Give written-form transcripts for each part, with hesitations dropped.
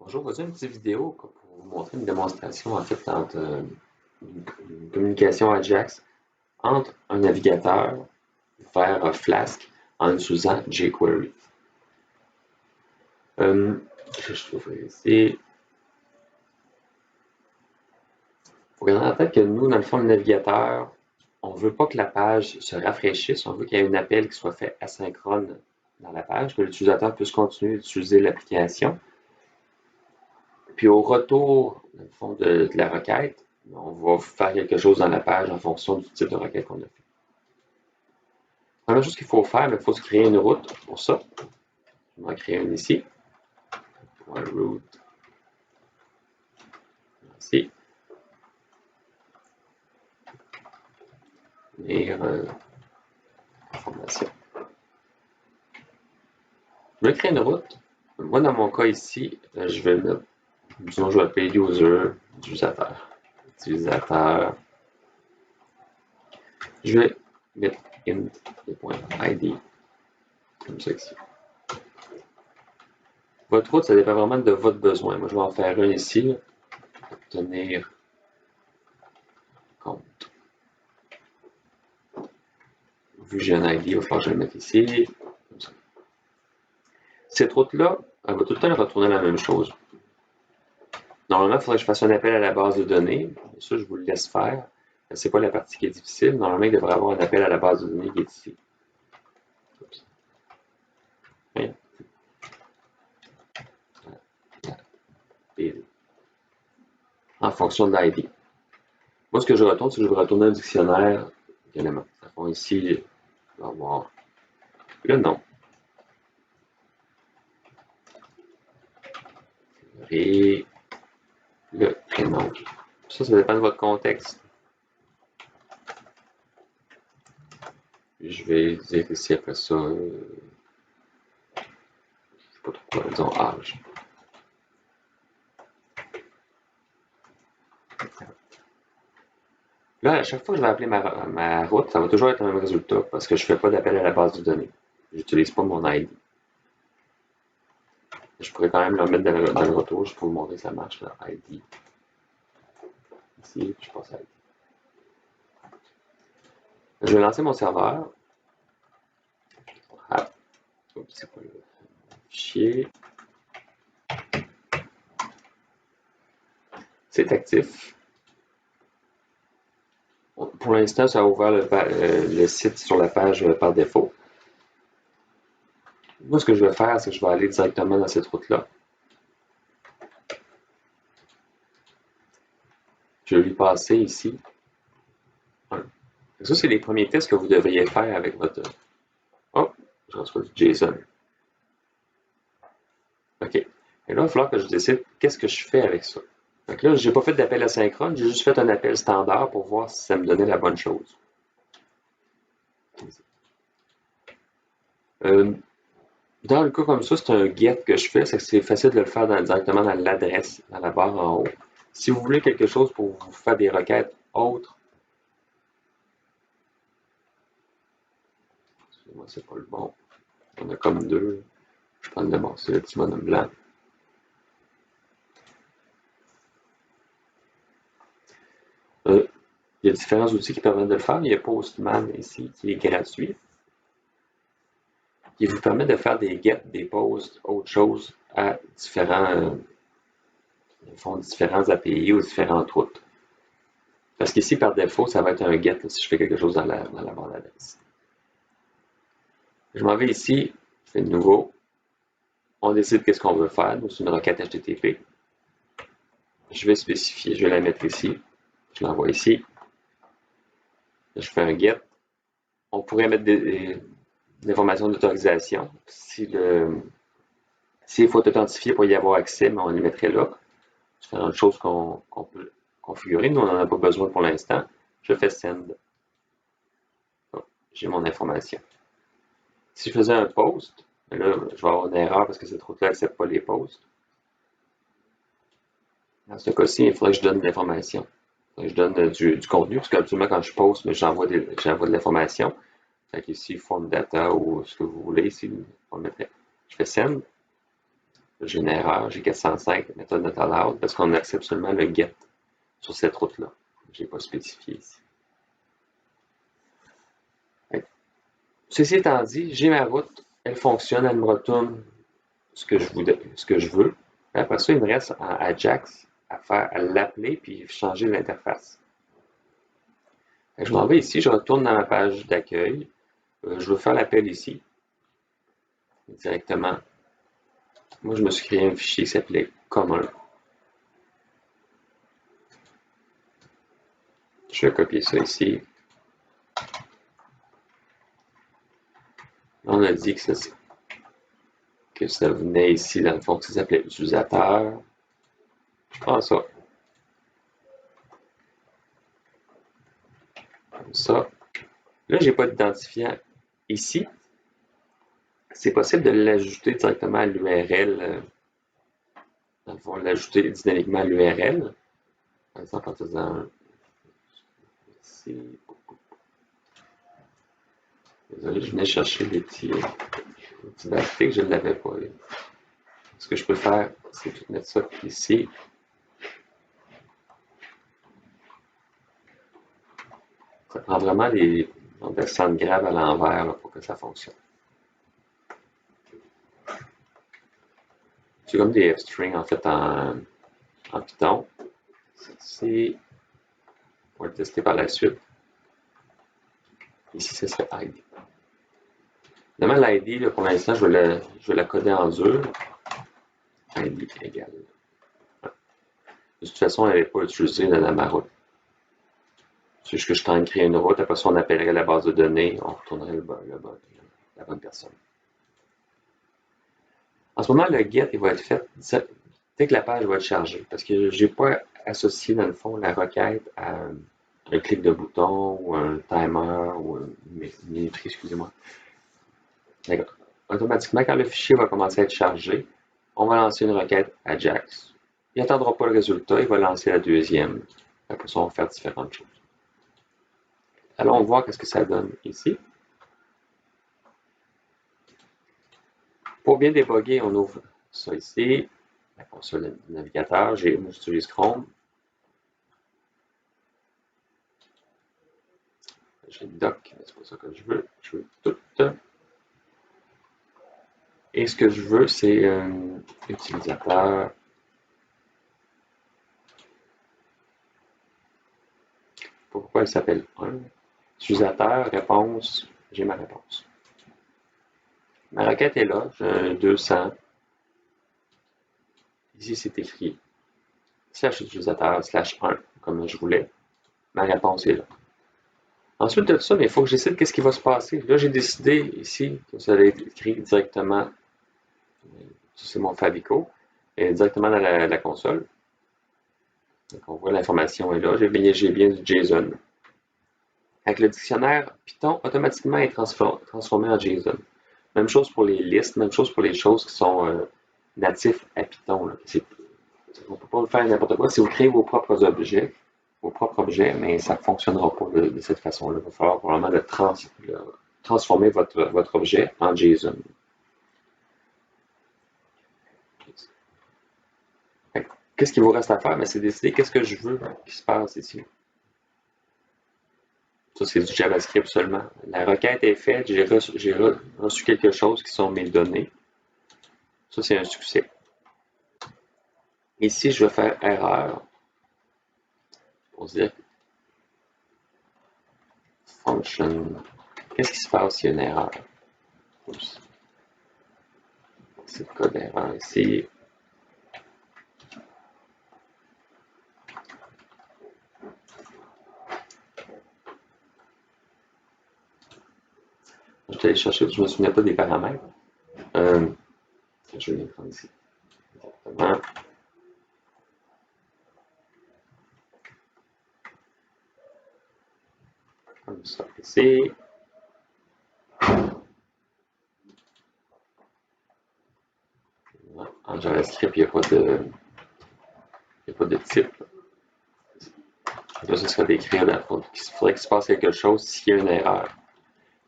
Bonjour, voici une petite vidéo pour vous montrer une démonstration en fait entre une communication Ajax entre un navigateur vers Flask en utilisant jQuery. Je trouve ici. Il faut garder en tête que nous, dans le fond, le navigateur, on ne veut pas que la page se rafraîchisse, on veut qu'il y ait un appel qui soit fait asynchrone dans la page, que l'utilisateur puisse continuer d'utiliser l'application. Puis au retour, dans le fond, de la requête, on va faire quelque chose dans la page en fonction du type de requête qu'on a fait. La première chose qu'il faut faire, il faut se créer une route pour ça. On va en créer une ici. Route. Ici. Lire information. Je vais créer une route. Moi, dans mon cas ici, je vais mettre, disons, je vais appeler user, utilisateur. Utilisateur. Je vais mettre int.id, comme ça ici. Votre route, ça dépend vraiment de votre besoin. Moi, je vais en faire une ici. Obtenir compte. Vu que j'ai un ID, il va falloir que je le mette ici. Comme ça. Cette route-là, elle va tout le temps retourner la même chose. Normalement, il faudrait que je fasse un appel à la base de données. Ça, je vous le laisse faire. Ce n'est pas la partie qui est difficile. Normalement, il devrait y avoir un appel à la base de données qui est ici. En fonction de l'ID. Moi, ce que je retourne, c'est que je vais retourner un dictionnaire d'éléments. Ici, on va avoir le nom. Et le prénom. Ça dépend de votre contexte. Je vais dire ici après ça, je ne sais pas trop quoi, disons âge. Là, à chaque fois que je vais appeler ma route, ça va toujours être le même résultat parce que je ne fais pas d'appel à la base de données. Je n'utilise pas mon ID. Je pourrais quand même le mettre dans le retour, juste pour vous montrer que ça marche, là, ID. Ici, je passe à ID. Je vais lancer mon serveur. Ah, c'est pas le fichier. C'est actif. Pour l'instant, ça a ouvert le site sur la page par défaut. Moi, ce que je vais faire, c'est que je vais aller directement dans cette route-là. Je vais lui passer ici. Ça, c'est les premiers tests que vous devriez faire avec votre... Oh, je reçois du JSON. OK. Et là, il va falloir que je décide qu'est-ce que je fais avec ça. Donc là, je n'ai pas fait d'appel asynchrone, j'ai juste fait un appel standard pour voir si ça me donnait la bonne chose. Dans le cas comme ça, c'est un get que je fais, c'est que c'est facile de le faire directement dans l'adresse, dans la barre en haut. Si vous voulez quelque chose pour vous faire des requêtes autres, excusez-moi, c'est pas le bon. On a comme deux. Je prends le bon, c'est le petit bonhomme blanc. Il y a différents outils qui permettent de le faire. Il y a Postman ici qui est gratuit, qui vous permet de faire des get, des posts, autre chose à différents API ou différentes routes. Parce qu'ici, par défaut, ça va être un get si je fais quelque chose dans la barre d'adresse. Je m'en vais ici, je fais de nouveau. On décide qu'est-ce qu'on veut faire. Donc, c'est une requête HTTP. Je vais spécifier, je vais la mettre ici. Je l'envoie ici. Je fais un get. On pourrait mettre des informations d'autorisation. S'il faut être authentifié pour y avoir accès, mais on les mettrait là. C'est une autre chose qu'on peut configurer. Nous, on n'en a pas besoin pour l'instant. Je fais send. J'ai mon information. Si je faisais un post, là, je vais avoir une erreur parce que cette route-là n'accepte pas les posts. Dans ce cas-ci, il faudrait que je donne de l'information. Je donne du contenu, parce qu'habituellement, quand je poste, j'envoie de l'information. Ici, form data ou ce que vous voulez, ici, on le mettrait. Je fais send. J'ai une erreur, j'ai 405 méthode not allowed parce qu'on accepte seulement le get sur cette route-là. Je n'ai pas spécifié ici. Ceci étant dit, j'ai ma route, elle fonctionne, elle me retourne ce que je veux. Après ça, il me reste en Ajax à l'appeler puis changer l'interface. Je m'en vais ici, je retourne dans ma page d'accueil. Je veux faire l'appel ici, directement. Moi, je me suis créé un fichier qui s'appelait commun. Je vais copier ça ici. On a dit que ça venait ici dans le fond, que ça s'appelait utilisateur. Je prends ça. Comme ça. Là, j'ai pas d'identifiant ici. C'est possible de l'ajouter directement à l'URL. Dans le fond, l'ajouter dynamiquement à l'URL. Par exemple, en faisant ici. Désolé, je venais chercher des petits articles, je ne l'avais pas. Ce que je peux faire, c'est tout mettre ça ici. Ça prend vraiment des centres graves à l'envers pour que ça fonctionne. C'est comme des f-strings en fait en Python. Ici, on va le tester par la suite. Ici, ce serait ID. Évidemment, l'ID, pour l'instant, je vais la coder en dur. ID égale. De toute façon, elle n'est pas utilisée dans ma route. C'est juste que je suis en train de créer une route, après ça, on appellerait la base de données, on retournerait la bonne personne. En ce moment, le get il va être fait dès que la page va être chargée, parce que je n'ai pas associé, dans le fond, la requête à un clic de bouton ou un timer ou une minuterie, excusez-moi. D'accord. Automatiquement, quand le fichier va commencer à être chargé, on va lancer une requête Ajax. Il n'attendra pas le résultat, il va lancer la deuxième. Après ça, on va faire différentes choses. Allons voir qu'est-ce que ça donne ici. Pour bien débugger, on ouvre ça ici, la console du navigateur. Moi, j'utilise Chrome. J'ai doc, mais c'est pas ça que je veux. Je veux tout. Et ce que je veux, c'est utilisateur. Pourquoi il s'appelle 1? Utilisateur, réponse, j'ai ma réponse. Ma requête est là, j'ai un 200. Ici, c'est écrit /utilisateur /1, comme je voulais. Ma réponse est là. Ensuite de ça, il faut que je décide qu'est-ce qui va se passer. Là, j'ai décidé ici que ça allait être écrit directement, c'est mon Fabico, et directement dans la console. Donc, on voit l'information est là. J'ai bien du JSON. Avec le dictionnaire, Python automatiquement est transformé en JSON. Même chose pour les listes, même chose pour les choses qui sont natifs à Python. Là. On ne peut pas le faire n'importe quoi. Si vous créez vos propres objets, mais ça ne fonctionnera pas de cette façon-là. Il va falloir probablement transformer votre objet en JSON. Qu'est-ce qu'il vous reste à faire? C'est décider qu'est-ce que je veux qui se passe ici. Ça, c'est du JavaScript seulement. La requête est faite, j'ai reçu quelque chose qui sont mes données. Ça, c'est un succès. Ici, je vais faire erreur pour dire function. Qu'est-ce qui se passe s'il y a une erreur? Oups. C'est le code d'erreur ici. Je vais aller chercher, je ne me souviens pas des paramètres. Je vais les prendre ici. Exactement. Comme ça, ici. En JavaScript, il n'y a pas de type. Là, ce serait d'écrire il faudrait qu'il se passe quelque chose s'il y a une erreur.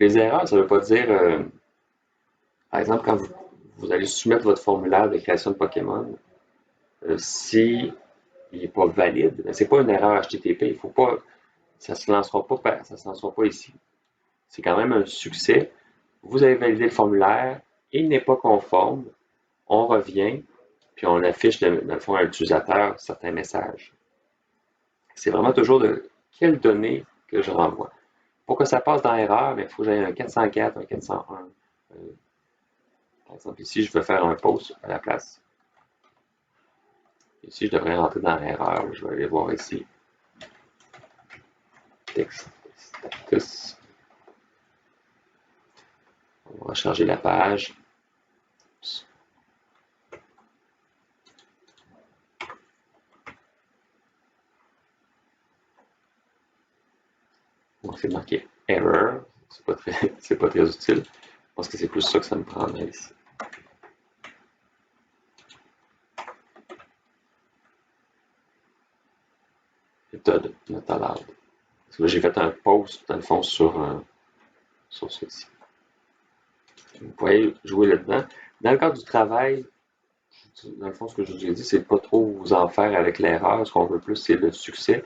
Les erreurs, ça ne veut pas dire, par exemple, quand vous allez soumettre votre formulaire de création de Pokémon. Si il n'est pas valide, c'est pas une erreur HTTP, il faut pas, ça se lancera pas, ça se lancera pas ici. C'est quand même un succès. Vous avez validé le formulaire, il n'est pas conforme, on revient, puis on affiche dans le fond à l'utilisateur certains messages. C'est vraiment toujours de quelles données que je renvoie. Pour que ça passe dans erreur, il faut que j'aille un 404, un 401. Par exemple, ici, je veux faire un post à la place. Ici, je devrais rentrer dans l'erreur. Je vais aller voir ici. Texte status. On va charger la page. Donc, c'est marqué error. C'est pas très utile. Je pense que c'est plus ça que ça me prendrait ici. Méthode not allowed. Parce que j'ai fait un post, dans le fond, sur ceci. Vous pouvez jouer là-dedans. Dans le cadre du travail, dans le fond, ce que je vous ai dit, c'est de pas trop vous en faire avec l'erreur. Ce qu'on veut plus, c'est le succès.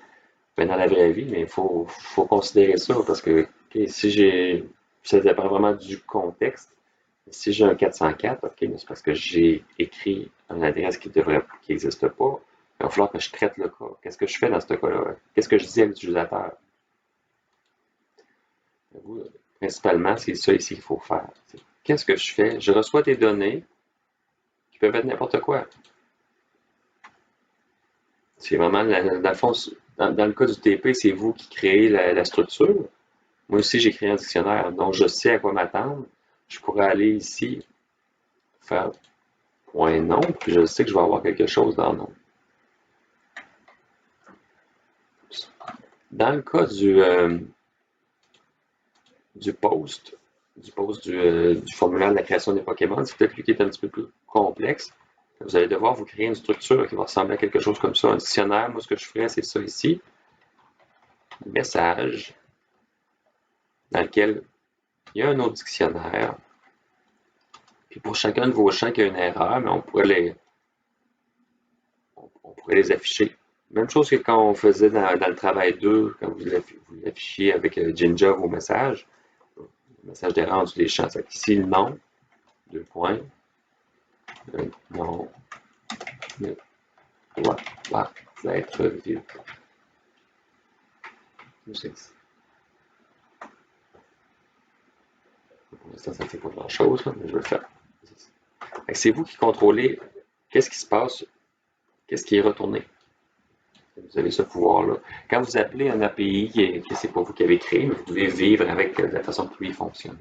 Ben, dans la vraie vie, mais il faut considérer ça parce que okay, ça dépend vraiment du contexte. Si j'ai un 404, ok, mais c'est parce que j'ai écrit une adresse qui n'existe pas. Il va falloir que je traite le cas. Qu'est-ce que je fais dans ce cas-là? Qu'est-ce que je dis à l'utilisateur? Principalement, c'est ça ici qu'il faut faire. Qu'est-ce que je fais? Je reçois des données qui peuvent être n'importe quoi. C'est vraiment, dans le fond, dans le cas du TP, c'est vous qui créez la structure. Moi aussi, j'ai créé un dictionnaire, donc je sais à quoi m'attendre. Je pourrais aller ici, faire point nom, puis je sais que je vais avoir quelque chose dans nom. Dans le cas du post, du formulaire de la création des Pokémon, c'est peut-être lui qui est un petit peu plus complexe. Vous allez devoir vous créer une structure qui va ressembler à quelque chose comme ça, un dictionnaire. Moi, ce que je ferais, c'est ça ici. Message, dans lequel il y a un autre dictionnaire. Puis pour chacun de vos champs qui a une erreur, mais on pourrait les afficher. Même chose que quand on faisait dans le travail 2, quand vous l'affichiez avec Jinja vos messages. Le message d'erreur en dessous des champs. Ici, le nom, 2 points. Le nom ne doit pas être vu. Pour l'instant, ça ne fait pas grand-chose, mais je vais le faire. C'est vous qui contrôlez qu'est-ce qui se passe, qu'est-ce qui est retourné. Vous avez ce pouvoir-là. Quand vous appelez un API que ce n'est pas vous qui avez créé, mais vous devez vivre avec la façon que lui fonctionne.